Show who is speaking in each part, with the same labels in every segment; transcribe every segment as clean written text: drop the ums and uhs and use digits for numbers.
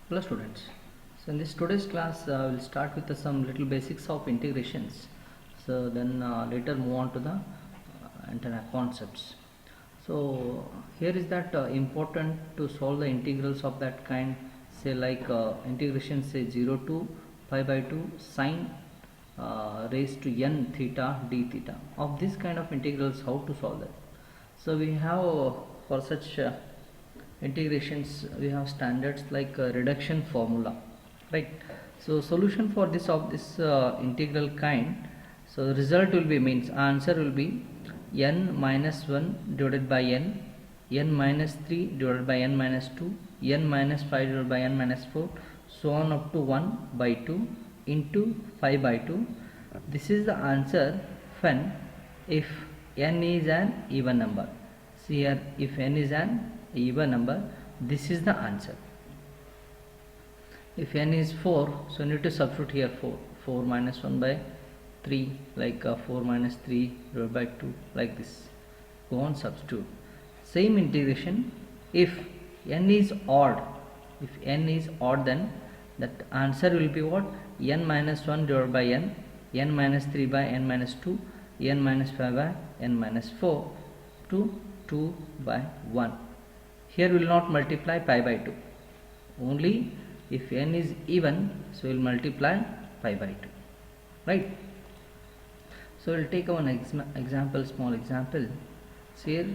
Speaker 1: Hello students. So in this today's class we'll start with some little basics of integrations. So then later move on to the entire concepts. So here is that important to solve the integrals of that kind, say like integration say 0 to pi by 2 sine raised to n theta d theta. Of this kind of integrals, how to solve that? So we have for such integrations we have standards like reduction formula, right? So solution for this of this integral kind, so the result will be means answer will be n minus 1 divided by n minus 3 divided by n minus 2, n minus 5 divided by n minus 4, so on up to 1 by 2 into 5 by 2. This is the answer when if n is an even number. See here, if n is an even number, this is the answer. If n is 4, so you need to substitute here 4 minus 1 by 3, like 4 minus 3 divided by 2, like this. Go on, substitute. Same integration, if n is odd, then that answer will be what? N minus 1 divided by n minus 3 by n minus 2, n minus 5 by n minus 4 to 2 by 1. Here we will not multiply pi by 2. Only if n is even, so we will multiply pi by 2. Right? So we will take one example, small example. So here,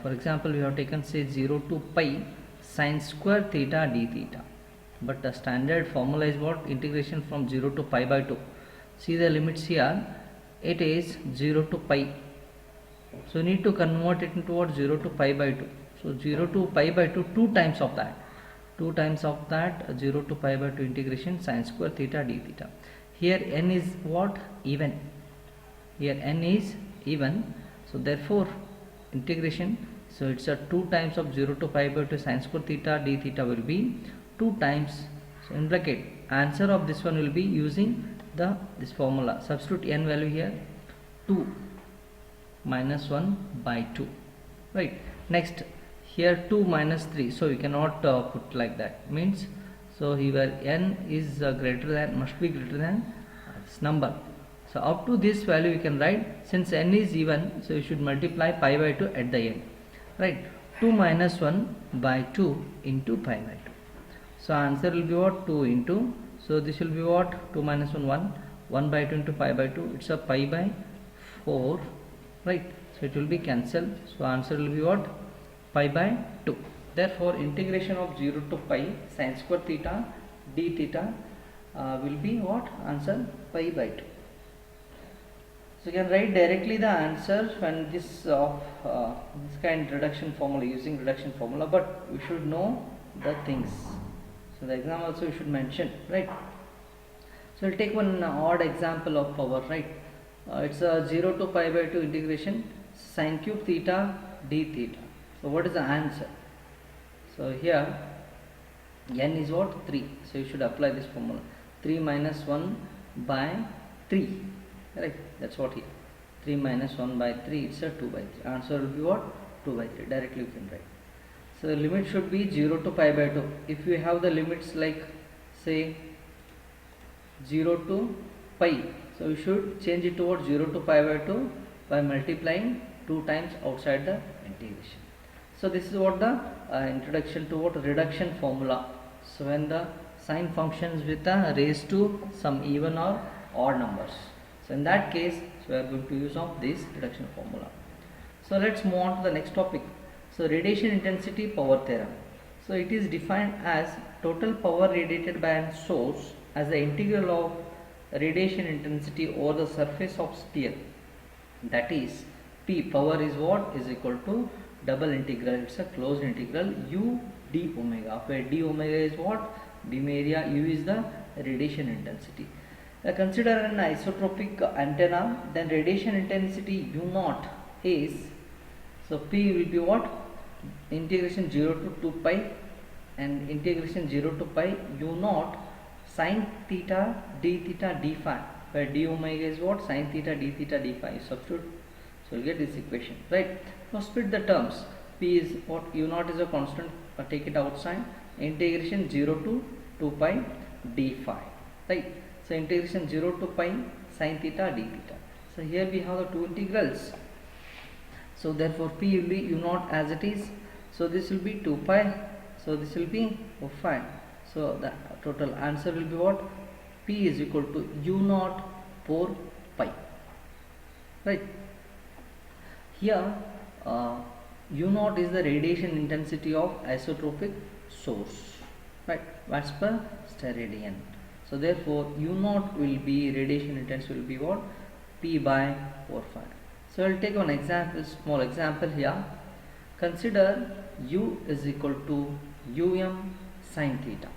Speaker 1: for example, we have taken say 0 to pi sine square theta d theta. But the standard formula is what? Integration from 0 to pi by 2. See the limits here. It is 0 to pi. So you need to convert it into what? 0 to pi by 2. So 0 to pi by 2, 2 times of that. 2 times of that 0 to pi by 2 integration sine square theta d theta. Here n is what? Even. Here n is even. So therefore integration, so it's a 2 times of 0 to pi by 2 sine square theta d theta will be 2 times. So in bracket, answer of this one will be using this formula. Substitute n value here 2 minus 1 by 2. Right. Next, here 2 minus 3, so we cannot put like that, means so here n is greater than, must be greater than this number. So up to this value we can write, since n is even, so you should multiply pi by 2 at the end, right? 2 minus 1 by 2 into pi by 2. So answer will be what? 2 into, so this will be what? 2 minus 1 by 2 into pi by 2, it's a pi by 4, right? So it will be cancelled, so answer will be what? Pi by 2. Therefore integration of 0 to pi sine square theta d theta will be what? Answer pi by 2. So you can write directly the answer when this kind reduction formula, using reduction formula, but we should know the things. So the exam also you should mention, right? So we'll take one odd example of power, right? It's a 0 to pi by 2 integration sine cube theta d theta. So what is the answer? So here n is what? 3. So you should apply this formula. 3 minus 1 by 3. Right? That's what here. 3 minus 1 by 3, it's a 2 by 3. Answer will be what? 2 by 3. Directly you can write. So the limit should be 0 to pi by 2. If you have the limits like say 0 to pi, so you should change it towards 0 to pi by 2 by multiplying 2 times outside the integration. So this is what the introduction to what? Reduction formula. So when the sine functions with a raised to some even or odd numbers. So in that case, so we are going to use of this reduction formula. So let's move on to the next topic. So radiation intensity power theorem. So it is defined as total power radiated by a source as the integral of radiation intensity over the surface of sphere. That is, P power is what? Is equal to double integral, it's a closed integral u d omega, where d omega is what? Beam area, u is the radiation intensity. Consider an isotropic antenna, then radiation intensity u naught is, so P will be what? Integration 0 to 2 pi and integration 0 to pi u naught sine theta d theta d phi, where d omega is what? Sine theta d theta d phi. Substitute, so you get this equation, right? Now split the terms. P is what? U naught is a constant, take it outside. Integration 0 to 2 pi d phi, right? So integration 0 to pi sin theta d theta. So here we have the two integrals. So therefore p will be u naught as it is. So this will be 2 pi. So this will be phi. So the total answer will be what? P is equal to u naught 4 pi. Right. Here u naught is the radiation intensity of isotropic source. Right. What's per steradian. So therefore u naught will be radiation intensity will be what? P by 4 pi. So I'll take one example, small example here. Consider u is equal to um sin theta.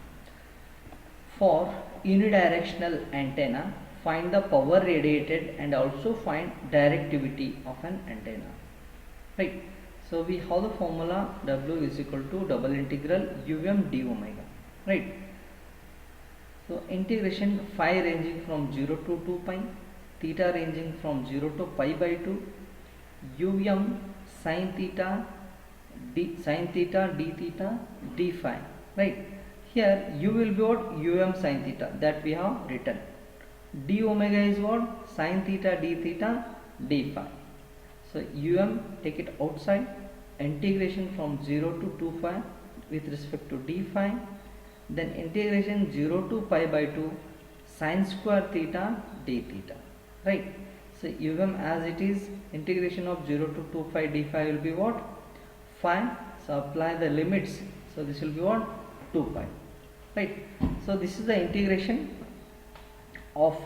Speaker 1: For unidirectional antenna, find the power radiated and also find directivity of an antenna. Right. So we have the formula W is equal to double integral um d omega. Right. So integration phi ranging from 0 to 2 pi, theta ranging from 0 to pi by 2, um sin theta d theta d phi. Right. Here u will be what? Um sin theta, that we have written. D omega is what? Sin theta d theta d phi. So um take it outside. Integration from 0 to 2 pi with respect to d phi. Then integration 0 to pi by 2 sin square theta d theta. Right. So um as it is, integration of 0 to 2 pi d phi will be what? Phi. So apply the limits. So this will be what? 2 pi. Right. So this is the integration of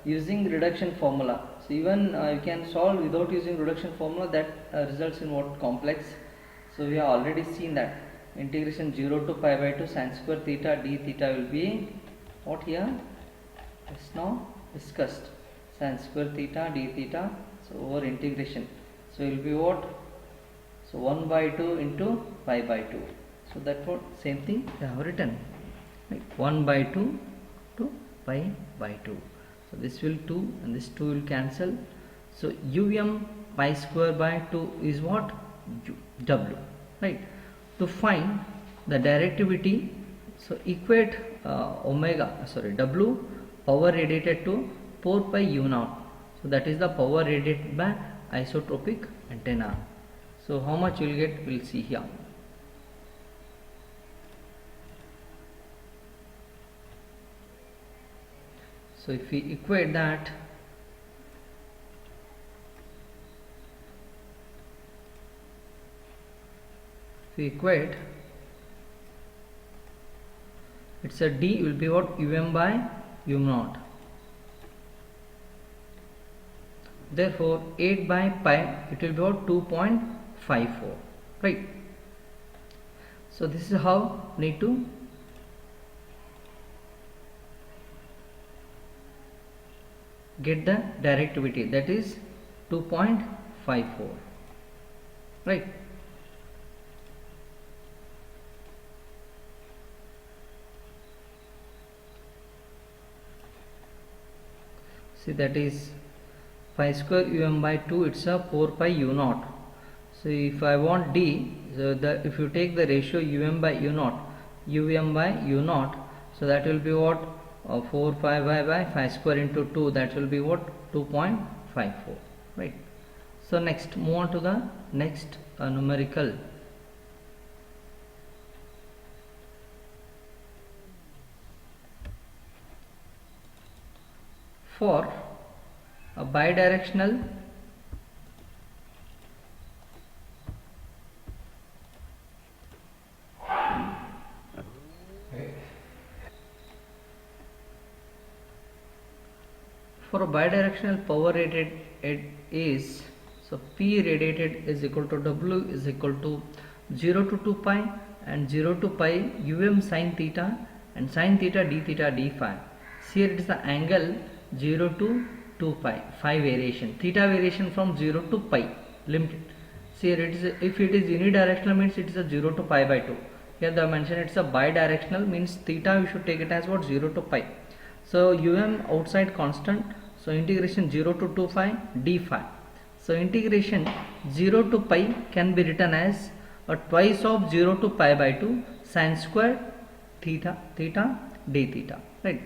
Speaker 1: using reduction formula. So even you can solve without using reduction formula, that results in what? Complex. So we have already seen that integration 0 to pi by 2 sin square theta d theta will be what here? Just now discussed. Sin square theta d theta. So over integration. So it will be what? So 1 by 2 into pi by 2. So that what? Same thing we have written. Right. 1 by 2 to pi by 2. So this will 2 and this 2 will cancel. So um pi square by 2 is what? W. Right. To find the directivity, so equate W power radiated to 4 pi u naught. So that is the power radiated by isotropic antenna. So how much you will get? We will see here. So if we equate that, it's a D will be what? Um by u naught. Therefore 8 by pi it will be what? 2.54. Right. So this is how need to get the directivity, that is 2.54. Right. See, that is pi square um by 2, it's a 4 pi u naught. So if I want D, so if you take the ratio um by u naught, so that will be what? 4 pi by pi square into 2, that will be what? 2.54. Right. So next, move on to the next numerical. For a bidirectional power radiated is, so P radiated is equal to W is equal to 0 to 2 pi and 0 to pi um sin theta and sin theta d theta d phi. Here it is the angle 0 to 2 pi, phi variation, theta variation from 0 to pi, limited. See, here it is, if it is unidirectional means it is a 0 to pi by 2. Here they mention it's a bidirectional, means theta we should take it as what? 0 to pi. So um outside constant, so integration 0 to 2 pi d phi. So integration 0 to pi can be written as a twice of 0 to pi by 2 sin square theta theta d theta, right?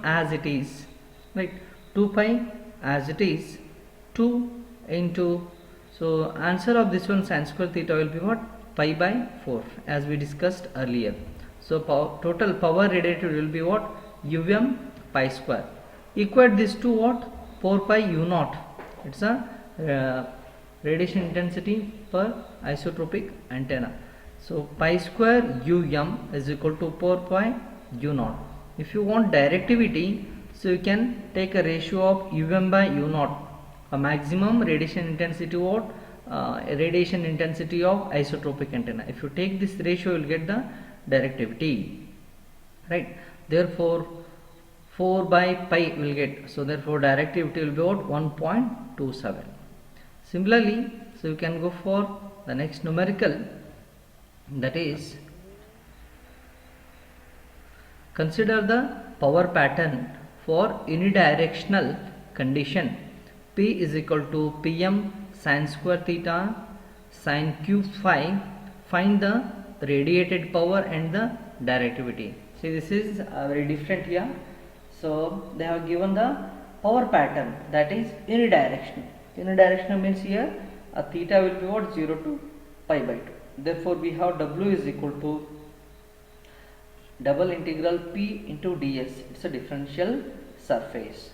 Speaker 1: As it is, right? 2 pi as it is, 2 into, so answer of this one sin square theta will be what? Pi by 4, as we discussed earlier. So total power radiated will be what? pi square. Equate this to what? 4 pi u naught. It's a radiation intensity per isotropic antenna. So pi square is equal to 4 pi u naught. If you want directivity, so you can take a ratio of by u naught, a maximum radiation intensity of isotropic antenna. If you take this ratio, you will get the directivity, right? Therefore 4 by pi will get, so therefore directivity will be about 1.27. Similarly, so you can go for the next numerical, that is, consider the power pattern for unidirectional condition. P is equal to Pm sin square theta sin cube phi. Find the radiated power and the directivity. See, this is very different here. So they have given the power pattern, that is unidirectional. Unidirectional means here a theta will be what? 0 to pi by 2. Therefore we have W is equal to double integral P into ds. It's a differential surface.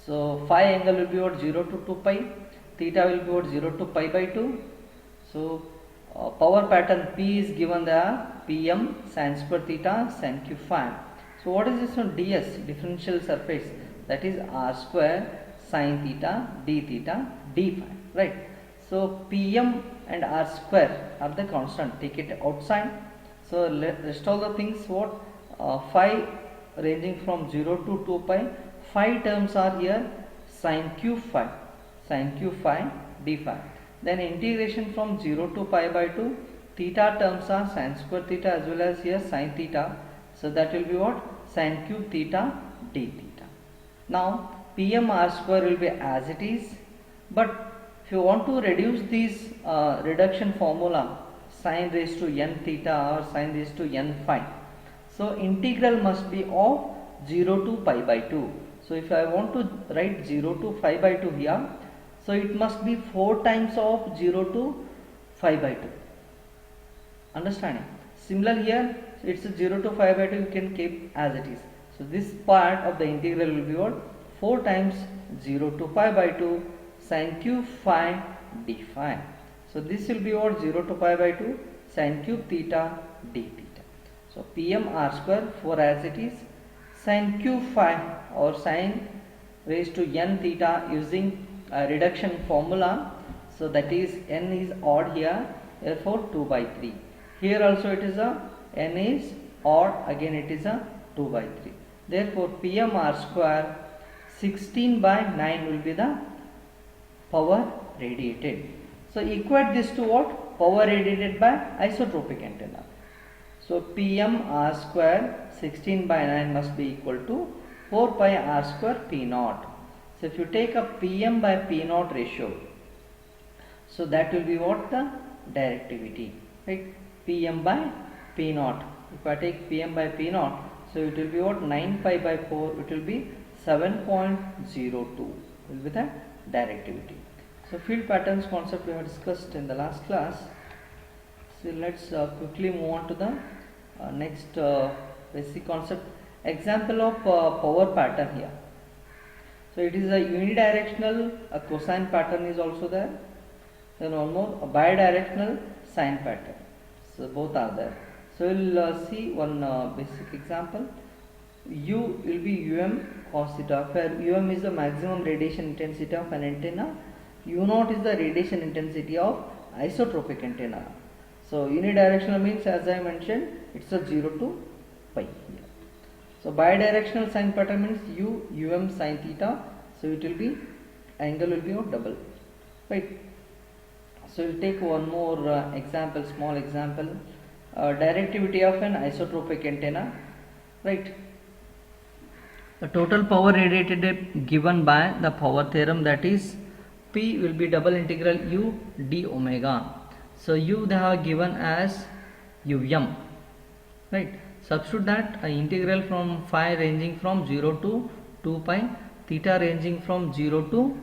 Speaker 1: So phi angle will be what? 0 to 2 pi. Theta will be what? 0 to pi by 2. So power pattern P is given the Pm sin square theta sin cube phi. So what is this one? ds, differential surface, that is r square sin theta d theta d phi, right? So Pm and r square are the constant, take it outside. So rest all the things what? Phi ranging from 0 to 2 pi, phi terms are here sin cube phi d phi. Then integration from 0 to pi by 2, theta terms are sin square theta as well as here sin theta. So that will be what? Sin cube theta d theta. Now Pm r square will be as it is, but if you want to reduce this reduction formula, sin raised to n theta or sin raised to n phi, so integral must be of 0 to pi by 2. So if I want to write 0 to pi by 2 here, so it must be 4 times of 0 to pi by 2. Understanding? Similar here, it's a 0 to pi by 2, you can keep as it is. So this part of the integral will be what? 4 times 0 to pi by 2 sin cube phi d phi. So this will be what? 0 to pi by 2 sin cube theta d theta. So Pm r square 4 as it is, sin cube phi or sin raised to n theta using a reduction formula. So that is n is odd here, therefore 2 by 3. Here also it is a n is odd, again it is a 2 by 3. Therefore Pm r square 16 by 9 will be the power radiated. So equate this to what? Power radiated by isotropic antenna. So Pm r square 16 by 9 must be equal to 4 pi r square P naught. So if you take a Pm by P naught ratio, so that will be what? The directivity, right? Pm by P naught. If I take Pm by P naught, so it will be what? 9 pi by 4, it will be 7.02 will be the directivity. So field patterns concept we have discussed in the last class. So let's quickly move on to the next basic concept. Example of power pattern here. So it is a unidirectional, a cosine pattern is also there. Then one more, a bidirectional sine pattern. So both are there. So we'll see one basic example. U will be cos theta, where is the maximum radiation intensity of an antenna. U0 is the radiation intensity of isotropic antenna. So unidirectional means, as I mentioned, it's a 0 to pi here. So bidirectional sine pattern means um sin theta. So it will be, angle will be double, right? So we'll take one more example, small example. Directivity of an isotropic antenna, right? The total power radiated given by the power theorem, that is P will be double integral u d omega. So u they have given as right? substitute that integral from phi ranging from 0 to 2 pi, theta ranging from 0 to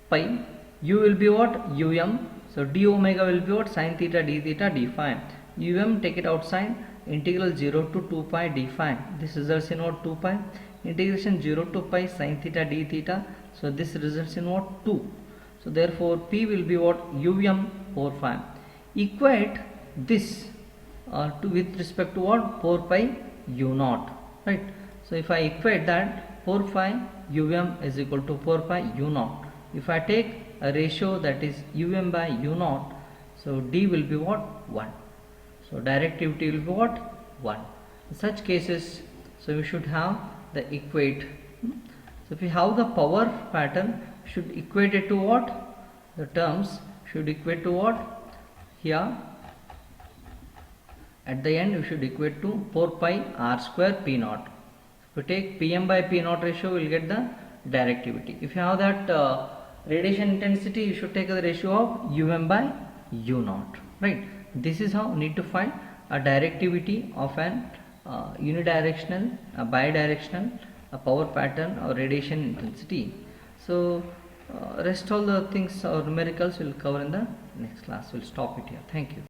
Speaker 1: pi, u will be what? Um. So d omega will be what? Sin theta d theta d phi. Take it outside, integral 0 to 2 pi d phi. This results in what? 2 pi. Integration 0 to pi sin theta d theta. So this results in what? 2. So therefore P will be what? Over phi. Equate this with respect to what? 4 pi u naught. Right. So if I equate that, 4 pi is equal to 4 pi u naught. If I take a ratio that is by u naught, so d will be what? 1. So directivity will be what? 1. In such cases, so we should have the equate. So if we have the power pattern, should equate it to what? The terms should equate to what? Here at the end we should equate to 4 pi r square p naught. If we take Pm by P naught ratio, we will get the directivity. If you have that radiation intensity, you should take the ratio of by u naught. Right. This is how we need to find a directivity of an unidirectional, a bidirectional, a power pattern or radiation intensity. So rest all the things or numericals will cover in the next class. We'll stop it here. Thank you.